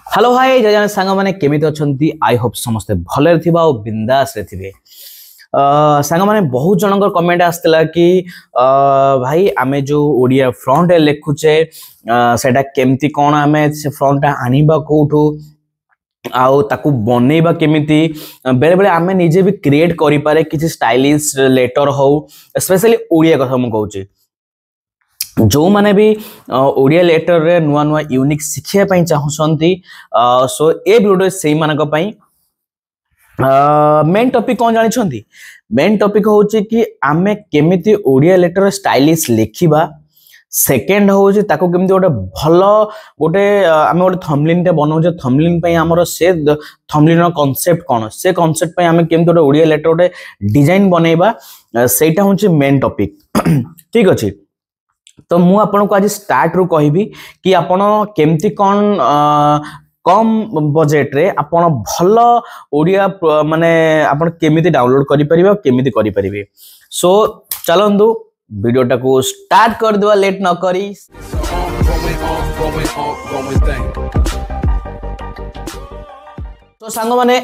Hello hi जय जन सांग माने केमिति अछंती आई होप समस्त भले थिबा और बिंदास रे थिबे। सांग माने बहुत जनकर कमेंट आस्तला कि भाई आमे जो ओडिया फ्रंट लेखुचे सेटा केमिति कोन आमे से फ्रंट आनिबा कोठो आउ ताकू बनेबा केमिति बेले बेले आमे निजे भी क्रिएट करि पारे किछि स्टाइलिश लेटर हो स्पेशली ओडिया कथा मु कहूची जो माने भी ओडिया लेटर रे नुआ नुआ यूनिक शिखिया पई चाहुसंती सो ए वीडियो सेही मानक पई मेन टॉपिक कोन जानि छंती मेन टॉपिक होची कि आमे केमिति ओडिया लेटर स्टाइलिश लिखिबा सेकंड होची ताको केमिति गोटे भलो गोटे आमे गोटे थंबनेल ते बनाउजे थंबनेल पई हमरो से थंबनेल रो कांसेप्ट कोन से कांसेप्ट पई आमे केमिति गोटे ओडिया लेटर गोटे डिजाइन बनेबा सेटा होची मेन टॉपिक ठीक अछि। तो मु आपन को आज स्टार्ट रू कहबी कि आपन केमती कौन कम बजेट रे आपन भलो ओडिया माने आपन केमिति डाउनलोड करि परिबे केमिति करि परिबे। सो चलंदु वीडियोटा को स्टार्ट कर देवा लेट न करी। तो सांग माने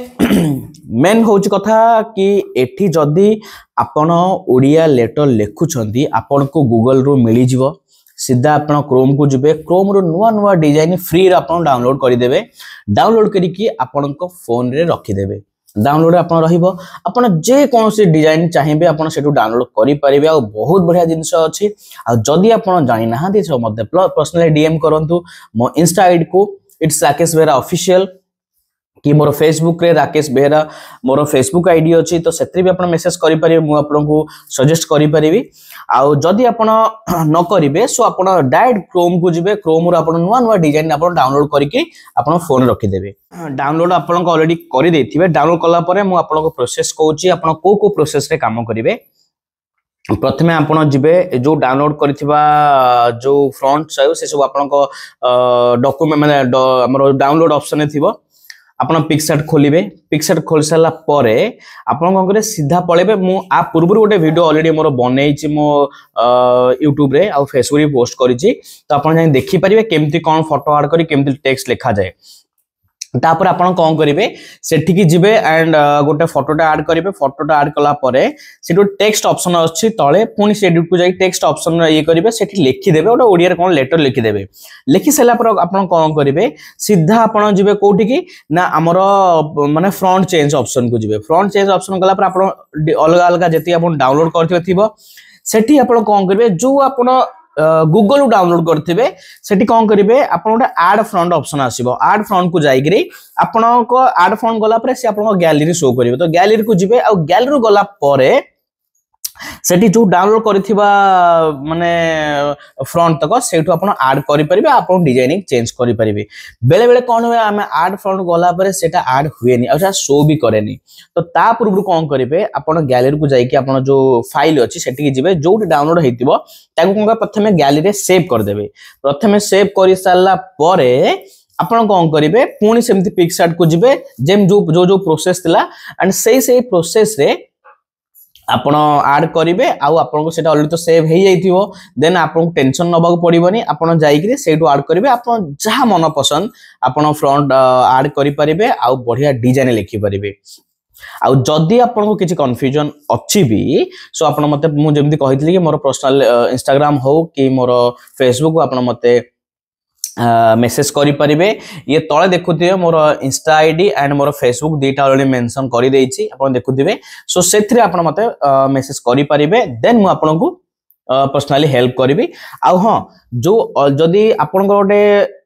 मेन होची कथा कि एठी जदी आपण ओडिया लेटर लेखुछंती आपण को गूगल रो मिली जीवो सीधा आपण क्रोम को जिबे क्रोम रो नुवा नुवा डिजाइन फ्री रे आपण डाउनलोड करि देबे डाउनलोड करी कि आपण को फोन रे रखि देबे डाउनलोड आपण रहिबो आपण जे कोनोसी डिजाइन चाहिबे आपण सेटु डाउनलोड करि परिबे आ बहुत बढ़िया जिंस अछि। आ जदी आपण जानि नाहांती सो मते पर्सनली डीएम करंतु मो इंस्टा आईडी को इट्स राकेश बेहरा ऑफिशियल कि मोर फेसबुक रे राकेश बेहरा मोर फेसबुक आईडी अछि तो सेत्री भी आपण मेसेज करि परिबे मु आपन को सजेस्ट करि परिबी। आ जदी आपण न करिवे सो आपण डायरेक्ट क्रोम को जिवे क्रोम रो आपण नुवा नुवा डिजाइन आपण डाउनलोड करिके आपण फोन रखि देबे डाउनलोड आपण को ऑलरेडी करि देथिबे डाउनलोड कला परे मु आपन को प्रोसेस कहूची आपण को प्रोसेस रे काम करिवे। प्रथमे आपण जिबे जो डाउनलोड करथिबा जो फ्रंट साइज से सब आपण को डॉक्यूमेंट माने हमर डाउनलोड ऑप्शन ने थिबो आपण पिक्सआर्ट खोलिबे पिक्सआर्ट खोल साला परे आपण कोन करे सीधा पळेबे मु आ पूर्व गोटे वीडियो ऑलरेडी मोर बनेइछि मो YouTube रे आ फेसबुक रे पोस्ट करिछि तो आपण जाय देखि परिबे केमती कोन फोटो ऐड करी केमती टेक्स्ट लिखा जाय तापर आपण कोन करिवे सेठी की जिबे एंड गोटे फोटोटा ऐड करिवे फोटोटा ऐड कला परे सेटो टेक्स्ट ऑप्शन अछि तळे पुनी से एडिट को जाई टेक्स्ट ऑप्शन ये करिवे सेठी लिखि देबे ओटा ओडिया रे कोन लेटर लिखि देबे लिखि सेला पर आपण कोन करिवे सीधा आपण जिबे कोठी की ना हमरो माने फ्रंट चेंज ऑप्शन को जिबे फ्रंट चेंज ऑप्शन कला पर आपण अलग अलग जेति आपण डाउनलोड करथिबे थिबो सेठी आपण कोन करिवे जो आपण गूगल उ डाउनलोड करथिबे सेठी कोन करिवे आपण ओटा ऐड फ्रंट ऑप्शन आसीबो ऐड फ्रंट को जाईगिरी आपण को ऐड फ्रंट गला पर से आपण को गैलरी शो करिवे तो गैलरी को जिबे आ गैलरी गला परे सेठी जो डाउनलोड करथिबा माने फ्रंट तक सेठो आपण ऐड करि परिबे आपण डिजाइनिंग चेंज करि परिबे बेले बेले कोन होय हमें ऐड फ्रंट गला परे सेटा ऐड हुएनी आ शो भी करेनी तो ता पूर्व कोन करिवे आपण गैलरी को जाई कि आपण जो फाइल अछि सेठी की जिबे जो डाउनलोड हेतिबो ताको कोन प्रथमे गैलरी रे सेव कर देबे प्रथमे सेव करि साला परे आपण कोन करिवे पुनी सेमति पिक्सआर्ट को जिबे जेम जो जो प्रोसेस थिला एंड सेही प्रोसेस रे आपण ऐड करिवे आउ आपण को सेटा ऑलरेडी तो सेव हे जाइथिबो देन आपण को टेंशन नबाक पड़िबोनी आपण जाई कि सेटू ऐड करिवे आपण जहा मन पसंद आपण फ्रंट ऐड करि परिबे आउ बढ़िया डिजाइन लिखि परिबे। आउ जदी आपण को किछि कंफ्यूजन अछि भी सो आपण मते मु जेमति कहितली कि मोर पर्सनल इंस्टाग्राम हो कि मोर फेसबुक आपण मते मेसेज करि परिबे ये तळे देखुथिबे मोर इंस्टा आईडी एंड मोर फेसबुक दीटा ऑलरेडी मेंशन करि देइछि आपण देखुथिबे सो सेथरे आपण मते मेसेज करि परिबे देन मु आपण को पर्सनली हेल्प करबी। आ हां जो जदी आपण को गोटे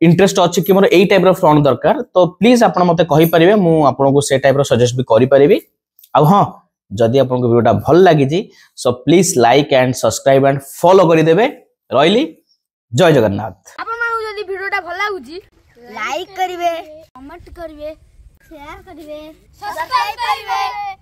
इंटरेस्ट अछि कि मोर एई टाइप रो फ्रंट दरकार तो प्लीज आपण मते कहि परिबे मु आपण को से टाइप रो सजेस्ट भी करि परिबी। आ हां जदी आपण को वीडियोटा भल लागि जी so please like and subscribe and follow करि देबे रहिली जय जगन्नाथ। वीडियोटा भल लागुची लाइक करिवे कमेंट करिवे शेयर करिवे सब्सक्राइब करिवे।